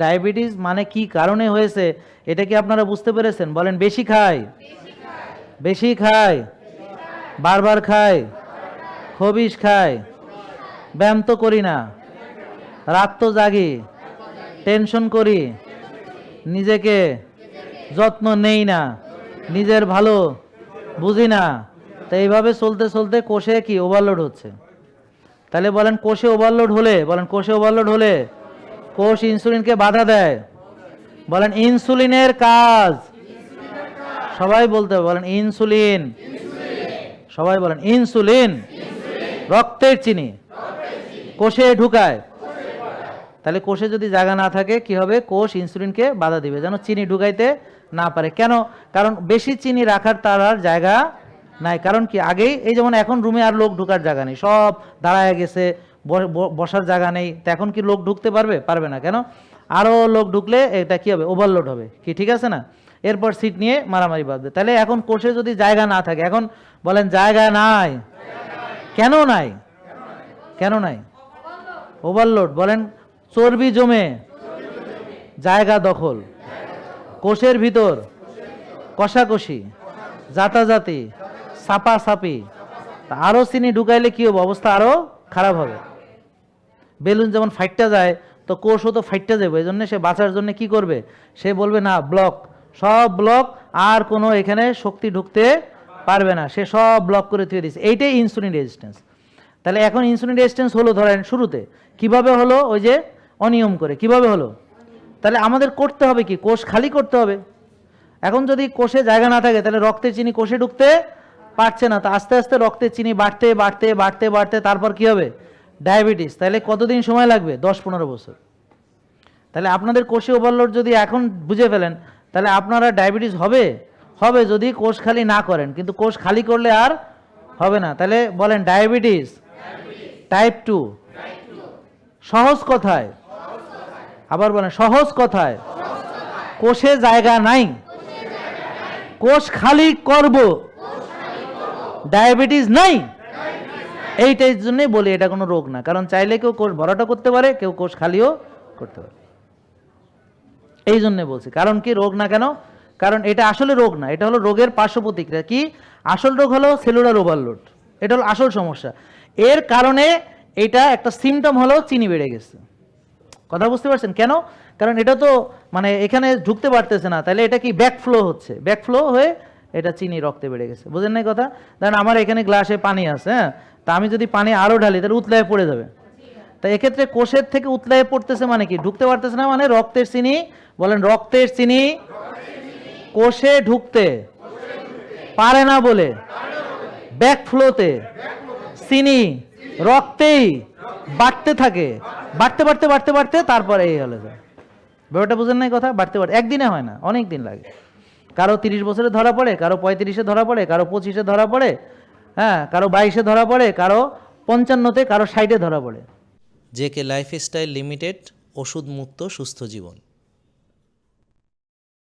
Diabetes মানে কি কারণে হয়েছে এটা কি আপনারা বুঝতে পেরেছেন? বলেন, বেশি খায়, বেশি খায়, বারবার খায়, খবিশ খায়, ব্যায়াম তো করি না, রাত তো জাগি, টেনশন করি, নিজেকে যত্ন নেই না, নিজের ভালো বুঝি না। তো এইভাবে চলতে চলতে কোষে কি ওভারলোড হচ্ছে। তাহলে বলেন কোষে ওভারলোড হলে, বলেন কোষে ওভারলোড হলে কোষ ইনসুলিনকে বাধা দেয়। বলেন ইনসুলিনের কাজ, সবাই বলতে হবে, বলেন ইনসুলিন, সবাই বলেন ইনসুলিন। রক্তের চিনি কোষে ঢুকায়। তাহলে কোষে যদি জায়গা না থাকে কি হবে? কোষ ইনসুলিনকে বাধা দিবে যেন চিনি ঢুকাইতে না পারে। কেন? কারণ বেশি চিনি রাখার তার আর জায়গা নাই। কারণ কি, আগেই এই যেমন এখন রুমে আর লোক ঢুকার জায়গা নেই, সব দাঁড়ায় গেছে, বসার জায়গা নেই। তো এখন কি লোক ঢুকতে পারবে? পারবে না। কেন? আরও লোক ঢুকলে এটা কি হবে? ওভারলোড হবে। কি ঠিক আছে না? এরপর সিট নিয়ে মারামারি বাঁধবে। তাহলে এখন কোষে যদি জায়গা না থাকে, এখন বলেন জায়গা নাই। কেন নাই? কেন নাই? ওভারলোড। বলেন চর্বি জমে, জায়গা দখল, কোষের ভিতর কষাকষি, জাতাজাতি, সাপাসাপি। আরও চিনি ঢুকাইলে কি হবে? অবস্থা আরও খারাপ হবে। বেলুন যেমন ফাইটটা যায়, তো কোষও তো ফাইটটা যাবে। এই জন্য সে বাঁচার জন্য কি করবে? সে বলবে না, ব্লক, সব ব্লক, আর কোনো এখানে শক্তি ঢুকতে পারবে না, সে সব ব্লক করে থুয়ে দিচ্ছে। এইটাই ইনসুলিন রেজিস্ট্যান্স। তাহলে এখন ইনসুলিন রেজিস্ট্যান্স হলো ধরেন শুরুতে কিভাবে হলো? ওই যে অনিয়ম করে। কিভাবে হলো? তাহলে আমাদের করতে হবে কি? কোষ খালি করতে হবে। এখন যদি কোষে জায়গা না থাকে তাহলে রক্তের চিনি কোষে ঢুকতে পারছে না। তো আস্তে আস্তে রক্তের চিনি বাড়তে বাড়তে বাড়তে বাড়তে তারপর কি হবে? ডায়াবেটিস। তাহলে কতদিন সময় লাগবে? 10-15 বছর। তাহলে আপনাদের কোষে ওভারলোড যদি এখন বুঝে ফেলেন, তাহলে আপনারা ডায়াবেটিস হবে হবে যদি কোষ খালি না করেন। কিন্তু কোষ খালি করলে আর হবে না। তাহলে বলেন ডায়াবেটিস টাইপ 2 সহজ কথায়, আবার বলেন সহজ কথায়, কোষে জায়গা নাই, কোষ খালি করব, ডায়াবেটিস নাই। এইটার জন্যই বলি এটা কোনো রোগ না। কারণ চাইলে কেউ কোষ ভরাটা করতে পারে, কেউ কোষ খালিও করতে পারে। এই জন্য বলছি। কারণ কি রোগ না কেন? কারণ এটা আসলে রোগ না, এটা হলো রোগের পার্শ্ব প্রতিক্রিয়া। কি আসল রোগ? হলো সেলুলার ওভারলোড। এটা হলো আসল সমস্যা। এর কারণে এটা একটা সিমটম হলো চিনি বেড়ে গেছে। কথা বুঝতে পারছেন? কেন? কারণ এটা তো মানে এখানে ঢুকতে পারতেছে না। তাহলে এটা কি ব্যাকফ্লো হচ্ছে, ব্যাকফ্লো হয়ে এটা চিনি রক্তে বেড়ে গেছে। বুঝেন নাই কথা? ধরেন আমার এখানে গ্লাসে পানি আছে, হ্যাঁ, তা আমি যদি পানি আরও ঢালি তাহলে উতলায় পড়ে যাবে। তা এক্ষেত্রে কোষের থেকে উতলায় পড়তেছে মানে কি? ঢুকতে পারতেছে না মানে রক্তের চিনি, বলেন রক্তের চিনি কোষে ঢুকতে পারে না বলে ব্যাকফ্লোতে চিনি রক্তেই বাড়তে থাকে, বাড়তে বাড়তে বাড়তে বাড়তে তারপরে এই হলে যায়। ব্যাপারটা বুঝেন নাই কথা? বাড়তে বাড়তে একদিনে হয় না, অনেক দিন লাগে। কারো 30 বছরে ধরা পড়ে, কারো 35-এ ধরা পড়ে, কারো 25-এ ধরা পড়ে, হ্যাঁ, কারো 22-এ ধরা পড়ে, কারো 55-তে, কারো 60-এ ধরা পড়ে। জেকে লাইফস্টাইল লিমিটেড, ওষুধ মুক্ত সুস্থ জীবন।